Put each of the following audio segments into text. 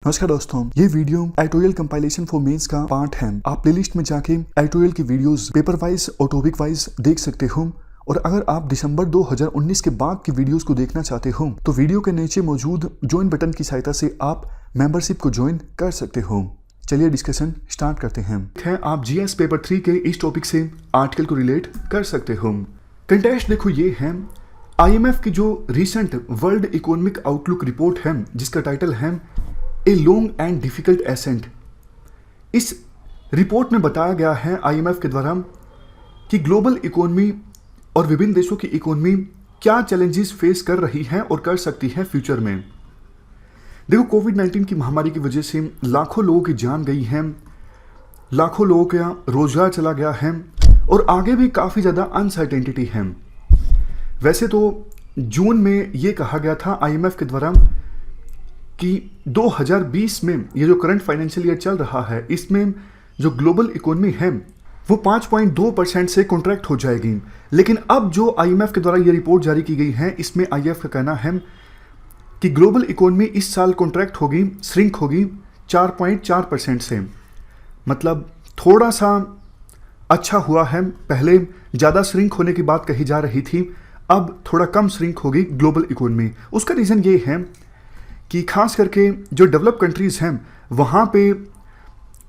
नमस्कार दोस्तों, ये video editorial compilation for mains का पार्ट है। आप प्लेलिस्ट में जाके एडिटोरियल की वीडियोस पेपर वाइज और टॉपिक वाइज देख सकते हो। और अगर आप दिसंबर 2019 के बाद की वीडियोस को देखना चाहते हो तो वीडियो के नीचे मौजूद ज्वाइन बटन की सहायता से आप मेंबरशिप को ज्वाइन कर सकते हो। चलिए डिस्कशन स्टार्ट करते हैं। आप जीएस पेपर 3 के इस टॉपिक से आर्टिकल को रिलेट कर सकते हो। कंटेस्ट देखो ये है IMF की जो recent world economic outlook report है जिसका टाइटल है a long and difficult ascent. इस रिपोर्ट में बताया गया है IMF के द्वारा कि ग्लोबल इकोनॉमी और विभिन्न देशों की इकोनॉमी क्या चैलेंजेस फेस कर रही है और कर सकती है फ्यूचर में। देखो, कोविड-19 की महामारी की वजह से लाखों लोगों की जान गई है, लाखों लोगों का रोजगार चला गया है और आगे भी काफ़ी ज़्यादा अनसर्टेनिटी है। वैसे तो जून में ये कहा गया था IMF के द्वारा कि 2020 में ये जो करंट फाइनेंशियल ईयर चल रहा है इसमें जो ग्लोबल इकोनॉमी है वो 5.2% से कॉन्ट्रैक्ट हो जाएगी। लेकिन अब जो IMF के द्वारा ये रिपोर्ट जारी की गई है इसमें IMF का कहना है कि ग्लोबल इकोनॉमी इस साल कॉन्ट्रैक्ट होगी, श्रिंक होगी 4.4% से। मतलब थोड़ा सा अच्छा हुआ है। पहले ज़्यादा श्रिंक होने की बात कही जा रही थी, अब थोड़ा कम श्रिंक होगी ग्लोबल इकोनॉमी। उसका रीज़न ये है कि खास करके जो डेवलप कंट्रीज़ हैं वहाँ पे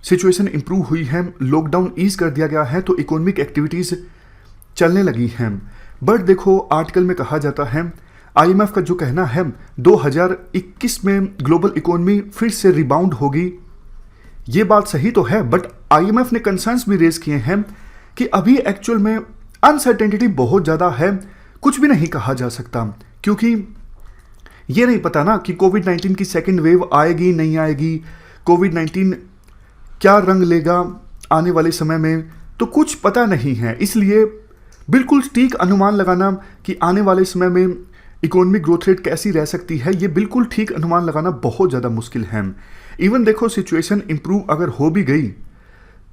सिचुएशन इम्प्रूव हुई है, लॉकडाउन ईज कर दिया गया है तो इकोनॉमिक एक्टिविटीज़ चलने लगी हैं। बट देखो, आर्टिकल में कहा जाता है IMF का जो कहना है 2021 में ग्लोबल इकोनॉमी फिर से रिबाउंड होगी। ये बात सही तो है, बट IMF ने कंसर्न्स भी रेज किए हैं कि अभी एक्चुअल में अनसर्टेनिटी बहुत ज़्यादा है, कुछ भी नहीं कहा जा सकता क्योंकि ये नहीं पता ना कि कोविड-19 की सेकेंड वेव आएगी नहीं आएगी, कोविड-19 क्या रंग लेगा आने वाले समय में, तो कुछ पता नहीं है। इसलिए बिल्कुल ठीक अनुमान लगाना कि आने वाले समय में इकोनॉमिक ग्रोथ रेट कैसी रह सकती है, ये बिल्कुल ठीक अनुमान लगाना बहुत ज़्यादा मुश्किल है। इवन देखो, सिचुएशन इम्प्रूव अगर हो भी गई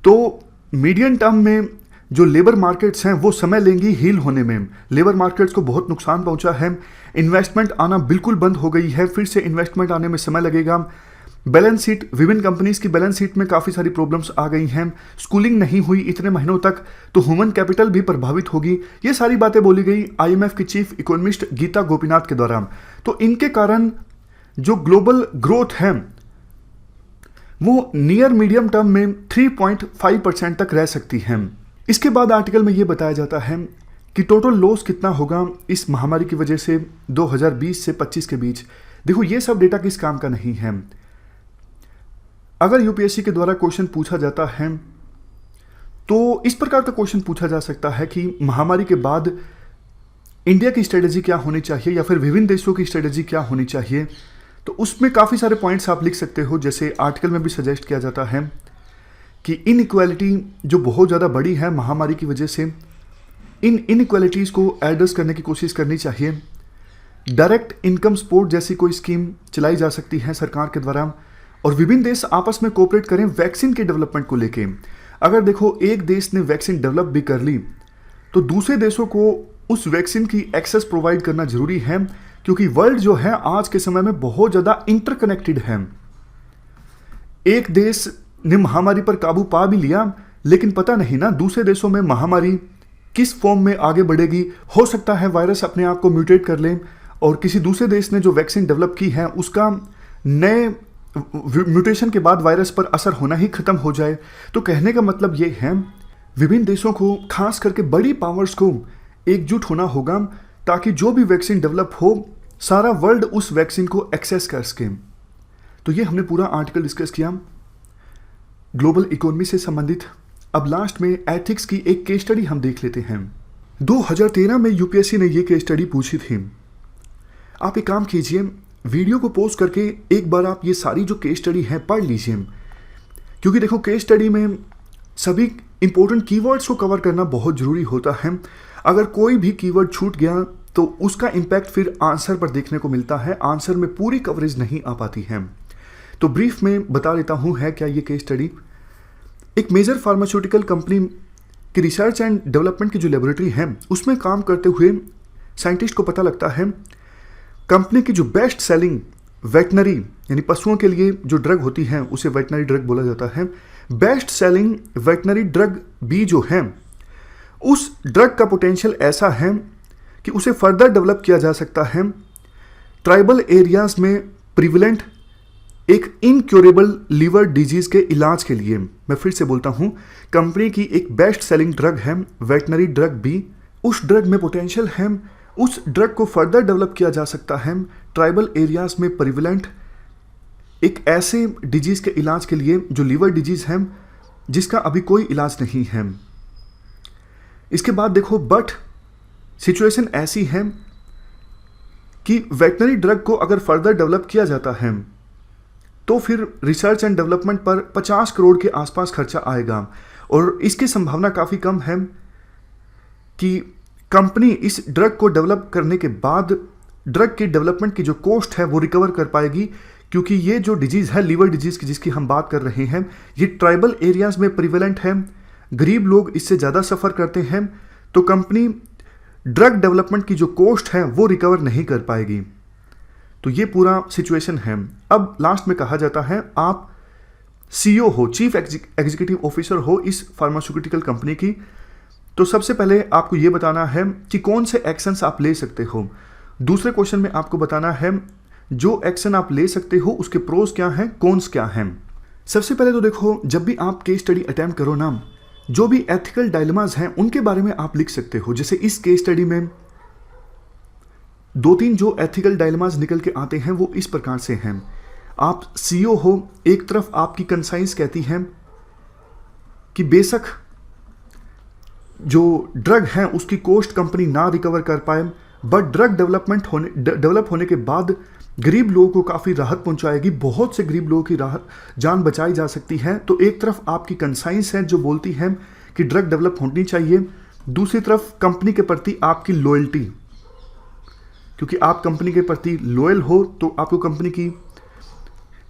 तो मीडियम टर्म में जो लेबर मार्केट्स हैं वो समय लेंगी हील होने में। लेबर मार्केट्स को बहुत नुकसान पहुंचा है, इन्वेस्टमेंट आना बिल्कुल बंद हो गई है, फिर से इन्वेस्टमेंट आने में समय लगेगा। बैलेंस शीट, विभिन्न कंपनीज की बैलेंस शीट में काफ़ी सारी प्रॉब्लम्स आ गई हैं, स्कूलिंग नहीं हुई इतने महीनों तक तो ह्यूमन कैपिटल भी प्रभावित होगी। ये सारी बातें बोली गई IMF की चीफ इकोनॉमिस्ट गीता गोपीनाथ के द्वारा। तो इनके कारण जो ग्लोबल ग्रोथ है वो नियर मीडियम टर्म में 3.5% तक रह सकती है। इसके बाद आर्टिकल में ये बताया जाता है कि टोटल लॉस कितना होगा इस महामारी की वजह से 2020 से 25 के बीच। देखो, ये सब डेटा किस काम का नहीं है। अगर UPSC के द्वारा क्वेश्चन पूछा जाता है तो इस प्रकार का क्वेश्चन पूछा जा सकता है कि महामारी के बाद इंडिया की स्ट्रेटेजी क्या होनी चाहिए या फिर विभिन्न देशों की स्ट्रेटेजी क्या होनी चाहिए। तो उसमें काफ़ी सारे पॉइंट्स आप लिख सकते हो। जैसे आर्टिकल में भी सजेस्ट किया जाता है कि इनइक्वालिटी जो बहुत ज़्यादा बड़ी है महामारी की वजह से, इन इनइक्वालिटीज़ को एड्रेस करने की कोशिश करनी चाहिए। डायरेक्ट इनकम सपोर्ट जैसी कोई स्कीम चलाई जा सकती है सरकार के द्वारा और विभिन्न देश आपस में कोऑपरेट करें वैक्सीन के डेवलपमेंट को लेके। अगर देखो, एक देश ने वैक्सीन डेवलप भी कर ली तो दूसरे देशों को उस वैक्सीन की एक्सेस प्रोवाइड करना जरूरी है क्योंकि वर्ल्ड जो है आज के समय में बहुत ज़्यादा इंटरकनेक्टेड है। एक देश ने महामारी पर काबू पा भी लिया लेकिन पता नहीं ना दूसरे देशों में महामारी किस फॉर्म में आगे बढ़ेगी। हो सकता है वायरस अपने आप को म्यूटेट कर ले और किसी दूसरे देश ने जो वैक्सीन डेवलप की है उसका नए म्यूटेशन के बाद वायरस पर असर होना ही खत्म हो जाए। तो कहने का मतलब ये है विभिन्न देशों को, खास करके बड़ी पावर्स को एकजुट होना होगा ताकि जो भी वैक्सीन डेवलप हो सारा वर्ल्ड उस वैक्सीन को एक्सेस कर सके। तो ये हमने पूरा आर्टिकल डिस्कस किया ग्लोबल इकोनॉमी से संबंधित। अब लास्ट में एथिक्स की एक केस स्टडी हम देख लेते हैं। 2013 में UPSC ने ये केस स्टडी पूछी थी। आप एक काम कीजिए, वीडियो को पॉज करके एक बार आप ये सारी जो केस स्टडी है पढ़ लीजिए क्योंकि देखो, केस स्टडी में सभी इंपॉर्टेंट कीवर्ड्स को कवर करना बहुत ज़रूरी होता है। अगर कोई भी कीवर्ड छूट गया तो उसका इम्पैक्ट फिर आंसर पर देखने को मिलता है, आंसर में पूरी कवरेज नहीं आ पाती है। तो ब्रीफ में बता देता हूँ है क्या ये केस स्टडी। एक मेजर फार्मास्यूटिकल कंपनी की रिसर्च एंड डेवलपमेंट की जो लेबोरेटरी है उसमें काम करते हुए साइंटिस्ट को पता लगता है कंपनी की जो बेस्ट सेलिंग वेटनरी यानी पशुओं के लिए जो ड्रग होती है उसे वेटनरी ड्रग बोला जाता है। Best selling veterinary drug B जो है, उस ड्रग का पोटेंशियल ऐसा है कि उसे फर्दर डेवलप किया जा सकता है ट्राइबल एरियाज में प्रिविलेंट एक इनक्योरेबल लीवर डिजीज के इलाज के लिए। मैं फिर से बोलता हूं, कंपनी की एक बेस्ट सेलिंग ड्रग है वेटनरी ड्रग बी। उस ड्रग में पोटेंशियल है, उस ड्रग को फर्दर डेवलप किया जा सकता है ट्राइबल एरियाज में प्रिविलेंट एक ऐसे डिजीज के इलाज के लिए जो लीवर डिजीज है जिसका अभी कोई इलाज नहीं है। इसके बाद देखो, बट सिचुएशन ऐसी है कि वेटनरी ड्रग को अगर फर्दर डेवलप किया जाता है तो फिर रिसर्च एंड डेवलपमेंट पर 50 करोड़ के आसपास खर्चा आएगा और इसकी संभावना काफ़ी कम है कि कंपनी इस ड्रग को डेवलप करने के बाद ड्रग की डेवलपमेंट की जो कॉस्ट है वो रिकवर कर पाएगी, क्योंकि ये जो डिजीज़ है लीवर डिजीज़ की जिसकी हम बात कर रहे हैं ये ट्राइबल एरियाज़ में प्रिवेलेंट है, गरीब लोग इससे ज़्यादा सफ़र करते हैं, तो कंपनी ड्रग डेवलपमेंट की जो कॉस्ट है वो रिकवर नहीं कर पाएगी। तो ये पूरा सिचुएशन है। अब लास्ट में कहा जाता है आप सीईओ हो, चीफ एग्जीक्यूटिव ऑफिसर हो इस फार्मास्यूटिकल कंपनी की, तो सबसे पहले आपको ये बताना है कि कौन से एक्शंस आप ले सकते हो। दूसरे क्वेश्चन में आपको बताना है जो एक्शन आप ले सकते हो उसके प्रोज क्या हैं, कॉन्स क्या हैं। सबसे पहले तो देखो, जब भी आप केस स्टडी अटेम्प्ट करो ना, जो भी एथिकल डायलेमाज हैं उनके बारे में आप लिख सकते हो। जैसे इस केस स्टडी में 2-3 जो एथिकल डायलेमाज निकल के आते हैं वो इस प्रकार से हैं। आप सीईओ हो, एक तरफ आपकी कंसाइंस कहती है कि बेशक जो ड्रग है उसकी कॉस्ट कंपनी ना रिकवर कर पाए, बट ड्रग डेवलप होने के बाद गरीब लोगों को काफ़ी राहत पहुंचाएगी, बहुत से गरीब लोगों की राहत जान बचाई जा सकती है। तो एक तरफ आपकी कंसाइंस है जो बोलती है कि ड्रग डेवलप होनी चाहिए, दूसरी तरफ कंपनी के प्रति आपकी लॉयल्टी, क्योंकि आप कंपनी के प्रति लॉयल हो तो आपको कंपनी की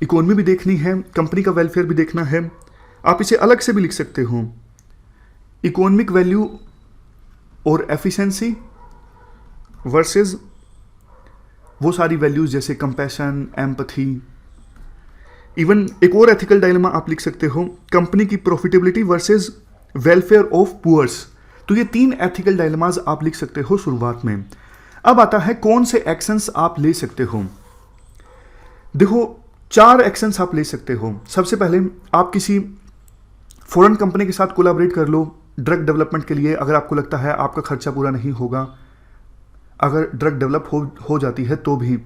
इकोनॉमी भी देखनी है, कंपनी का वेलफेयर भी देखना है। आप इसे अलग से भी लिख सकते हो, इकोनॉमिक वैल्यू और एफिशिएंसी वर्सेस वो सारी वैल्यूज जैसे कंपैशन, एम्पथी। इवन एक और एथिकल डायलेमा आप लिख सकते हो, कंपनी की profitability versus welfare of poors. तो ये 3 एथिकल डायलेमाज आप लिख सकते हो शुरुआत में। अब आता है कौन से एक्शंस आप ले सकते हो। देखो, 4 एक्शंस आप ले सकते हो। सबसे पहले आप किसी फॉरेन कंपनी के साथ कोलैबोरेट कर लो ड्रग डेवलपमेंट के लिए, अगर आपको लगता है आपका खर्चा पूरा नहीं होगा, अगर ड्रग डेवलप हो जाती है तो भी।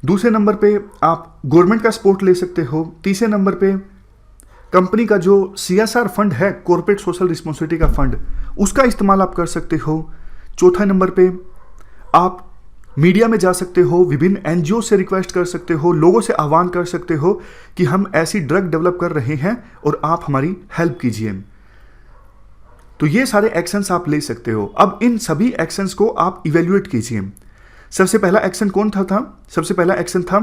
दूसरे नंबर पे आप गवर्नमेंट का सपोर्ट ले सकते हो। तीसरे नंबर पे कंपनी का जो CSR फंड है, कॉर्पोरेट सोशल रिस्पॉन्सिबिलिटी का फंड, उसका इस्तेमाल आप कर सकते हो। चौथा नंबर पे आप मीडिया में जा सकते हो, विभिन्न NGO से रिक्वेस्ट कर सकते हो, लोगों से आह्वान कर सकते हो कि हम ऐसी ड्रग डेवलप कर रहे हैं और आप हमारी हेल्प कीजिए। तो ये सारे एक्शंस आप ले सकते हो। अब इन सभी एक्शंस को आप इवेल्युएट कीजिए। सबसे पहला एक्शन कौन था? सबसे पहला एक्शन था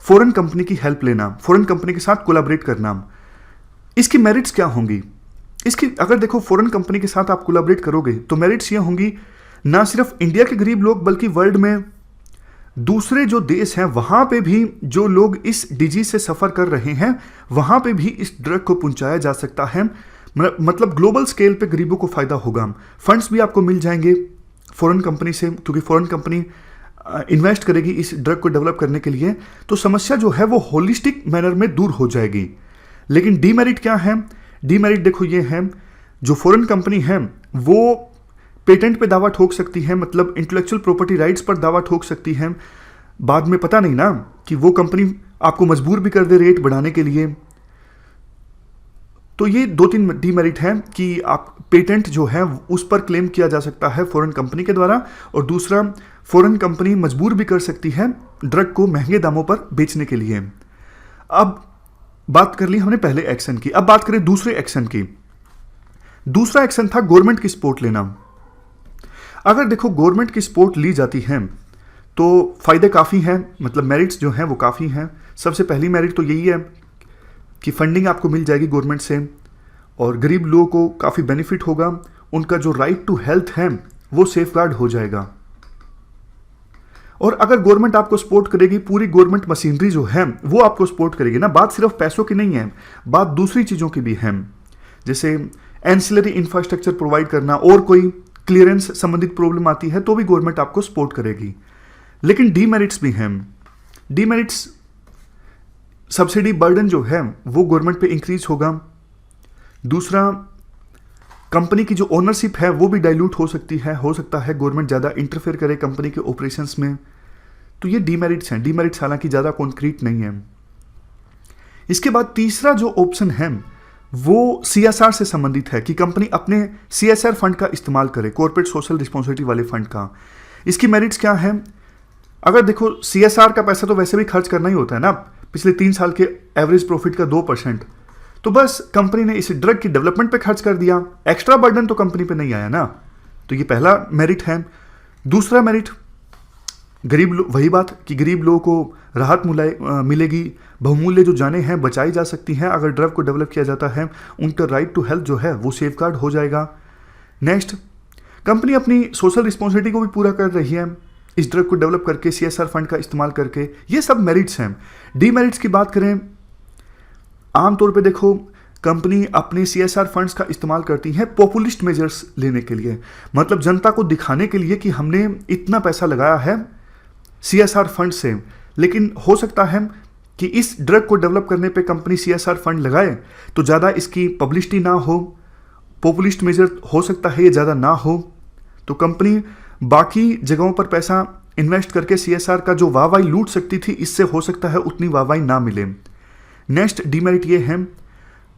फॉरेन कंपनी की हेल्प लेना, फॉरेन कंपनी के साथ कोलैबोरेट करना। इसकी मेरिट्स क्या होंगी? इसकी अगर देखो, फॉरेन कंपनी के साथ आप कोलैबोरेट करोगे तो मेरिट्स ये होंगी, ना सिर्फ इंडिया के गरीब लोग बल्कि वर्ल्ड में दूसरे जो देश हैं वहां पे भी जो लोग इस डिजीज से सफर कर रहे हैं वहां पे भी इस ड्रग को पहुंचाया जा सकता है। मतलब ग्लोबल स्केल पे गरीबों को फायदा होगा। फंड्स भी आपको मिल जाएंगे फॉरेन कंपनी से, क्योंकि फॉरेन कंपनी इन्वेस्ट करेगी इस ड्रग को डेवलप करने के लिए, तो समस्या जो है वो होलिस्टिक मैनर में दूर हो जाएगी। लेकिन डीमेरिट क्या है? डीमेरिट देखो ये है, जो फॉरेन कंपनी है वो पेटेंट पे दावा ठोक सकती है, मतलब इंटेलेक्चुअल प्रॉपर्टी राइट्स पर दावा ठोक सकती है। बाद में पता नहीं ना कि वो कंपनी आपको मजबूर भी कर दे रेट बढ़ाने के लिए। तो ये 2-3 डीमेरिट हैं कि आप पेटेंट जो है उस पर क्लेम किया जा सकता है फॉरेन कंपनी के द्वारा, और दूसरा फॉरेन कंपनी मजबूर भी कर सकती है ड्रग को महंगे दामों पर बेचने के लिए। अब बात कर ली हमने पहले एक्शन की, अब बात करें दूसरे एक्शन की। दूसरा एक्शन था गवर्नमेंट की सपोर्ट लेना। अगर देखो गवर्नमेंट की सपोर्ट ली जाती है तो फायदे काफ़ी हैं, मतलब मेरिट्स जो हैं वो काफ़ी हैं। सबसे पहली मेरिट तो यही है कि फंडिंग आपको मिल जाएगी गवर्नमेंट से और गरीब लोगों को काफ़ी बेनिफिट होगा, उनका जो राइट टू हेल्थ है वो सेफगार्ड हो जाएगा। और अगर गवर्नमेंट आपको सपोर्ट करेगी, पूरी गवर्नमेंट मशीनरी जो है वो आपको सपोर्ट करेगी ना, बात सिर्फ पैसों की नहीं है, बात दूसरी चीज़ों की भी है, जैसे एंसिलरी इंफ्रास्ट्रक्चर प्रोवाइड करना, और कोई क्लियरेंस संबंधित प्रॉब्लम आती है तो भी गवर्नमेंट आपको सपोर्ट करेगी। लेकिन डीमेरिट्स भी हैं। डीमेरिट्स, सब्सिडी बर्डन जो है वो गवर्नमेंट पे इंक्रीज होगा। दूसरा, कंपनी की जो ओनरशिप है वो भी डाइल्यूट हो सकती है, हो सकता है गवर्नमेंट ज़्यादा इंटरफेयर करे कंपनी के ऑपरेशंस में। तो ये डीमेरिट्स हैं। डीमेरिट्स हालांकि ज़्यादा कॉन्क्रीट नहीं है। इसके बाद तीसरा जो ऑप्शन है वो सीएसआर से संबंधित है कि कंपनी अपने सीएसआर फंड का इस्तेमाल करे, कॉर्पोरेट सोशल रिस्पॉन्सिबिलिटी वाले फंड का। इसकी मेरिट्स क्या है? अगर देखो, सीएसआर का पैसा तो वैसे भी खर्च करना ही होता है ना, पिछले 3 साल के एवरेज प्रॉफिट का 2%, तो बस कंपनी ने इस ड्रग की डेवलपमेंट पे खर्च कर दिया, एक्स्ट्रा बर्डन तो कंपनी पे नहीं आया ना। तो ये पहला मेरिट है। दूसरा मेरिट, वही बात कि गरीब लोगों को राहत मिलेगी, बहुमूल्य जो जानें हैं बचाई जा सकती हैं अगर ड्रग को डेवलप किया जाता है, उनका राइट टू हेल्थ जो है वो सेफगार्ड हो जाएगा। नेक्स्ट, कंपनी अपनी सोशल रिस्पॉन्सिबिलिटी को भी पूरा कर रही है इस ड्रग को डेवलप करके, सीएसआर फंड का इस्तेमाल करके। ये सब मेरिट्स हैं। डीमेरिट्स की बात करें, आमतौर पे देखो कंपनी अपने सीएसआर फंड्स का इस्तेमाल करती है पॉपुलिस्ट मेजर्स लेने के लिए, मतलब जनता को दिखाने के लिए कि हमने इतना पैसा लगाया है सीएसआर फंड से। लेकिन हो सकता है कि इस ड्रग को डेवलप करने पे कंपनी सीएसआर फंड लगाए तो ज़्यादा इसकी पब्लिसिटी ना हो, पॉपुलिस्ट मेजर हो सकता है ये ज़्यादा ना हो, तो कंपनी बाकी जगहों पर पैसा इन्वेस्ट करके सीएसआर का जो वाहवाही लूट सकती थी, इससे हो सकता है उतनी वाहवाही ना मिले। नेक्स्ट डीमेरिट ये है,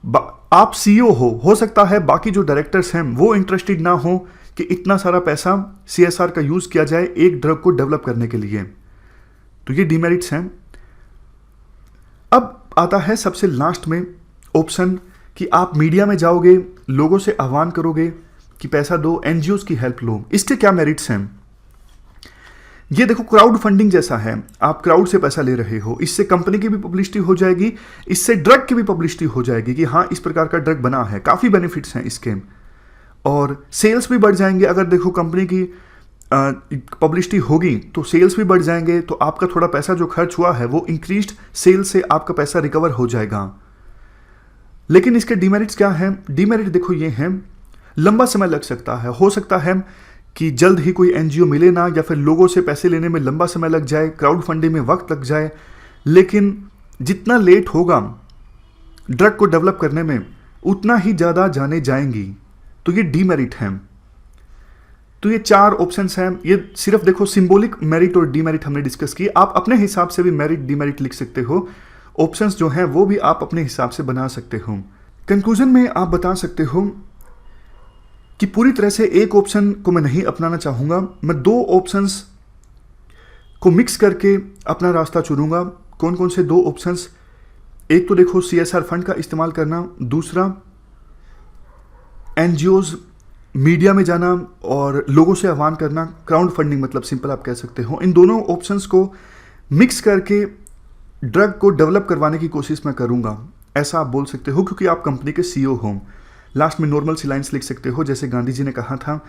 आप सीईओ हो सकता है बाकी जो डायरेक्टर्स हैं वो इंटरेस्टेड ना हो कि इतना सारा पैसा सीएसआर का यूज किया जाए एक ड्रग को डेवलप करने के लिए। तो ये डीमेरिट्स हैं। अब आता है सबसे लास्ट में ऑप्शन कि आप मीडिया में जाओगे, लोगों से आह्वान करोगे कि पैसा दो, एनजीओज की हेल्प लो। इसके क्या मेरिट्स हैं? ये देखो, क्राउड फंडिंग जैसा है, आप क्राउड से पैसा ले रहे हो, इससे कंपनी की भी पब्लिसिटी हो जाएगी, इससे ड्रग की भी पब्लिसिटी हो जाएगी कि हाँ इस प्रकार का ड्रग बना है, काफ़ी बेनिफिट्स हैं इसके, और सेल्स भी बढ़ जाएंगे। अगर देखो कंपनी की पब्लिसिटी होगी तो सेल्स भी बढ़ जाएंगे, तो आपका थोड़ा पैसा जो खर्च हुआ है वो इंक्रीज्ड सेल्स से आपका पैसा रिकवर हो जाएगा। लेकिन इसके डीमेरिट्स क्या हैं? डीमेरिट देखो ये हैं, लंबा समय लग सकता है, हो सकता है कि जल्द ही कोई एनजीओ मिले ना, या फिर लोगों से पैसे लेने में लंबा समय लग जाए, क्राउड फंडिंग में वक्त लग जाए। लेकिन जितना लेट होगा ड्रग को डेवलप करने में, उतना ही ज़्यादा जाने जाएंगी। तो ये डीमेरिट हैं। तो ये 4 ऑप्शंस हैं। ये सिर्फ देखो सिंबॉलिक मेरिट और डीमेरिट हमने डिस्कस की, आप अपने हिसाब से भी मेरिट डीमेरिट लिख सकते हो। ऑप्शंस जो हैं वो भी आप अपने हिसाब से बना सकते हो। कंक्लूजन में आप बता सकते हो कि पूरी तरह से एक ऑप्शन को मैं नहीं अपनाना चाहूँगा, मैं 2 ऑप्शंस को मिक्स करके अपना रास्ता चुनूंगा। कौन कौन से 2 ऑप्शंस? एक तो देखो सीएसआर फंड का इस्तेमाल करना, दूसरा एनजीओज मीडिया में जाना और लोगों से आह्वान करना, क्राउड फंडिंग मतलब सिंपल आप कह सकते हो। इन दोनों ऑप्शंस को मिक्स करके ड्रग को डेवलप करवाने की कोशिश मैं करूँगा, ऐसा आप बोल सकते हो, क्योंकि आप कंपनी के सीईओ हो। लास्ट में नॉर्मल सी लाइन्स लिख सकते हो, जैसे गांधी जी ने कहा था,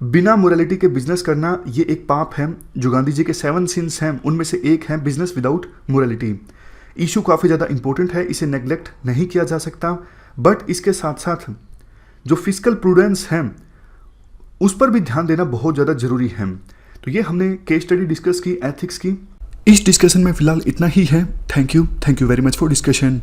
बिना मोरालिटी के बिजनेस करना ये एक पाप है। जो गांधी जी के 7 सिंस हैं उनमें से एक है बिजनेस विदाउट मोरालिटी। इशू काफ़ी ज़्यादा इंपॉर्टेंट है, इसे नेग्लेक्ट नहीं किया जा सकता। बट इसके साथ साथ जो फिजिकल प्रूडेंस है उस पर भी ध्यान देना बहुत ज़्यादा जरूरी है। तो ये हमने केस स्टडी डिस्कस की एथिक्स की। इस डिस्कशन में फिलहाल इतना ही है। Thank you very much for discussion.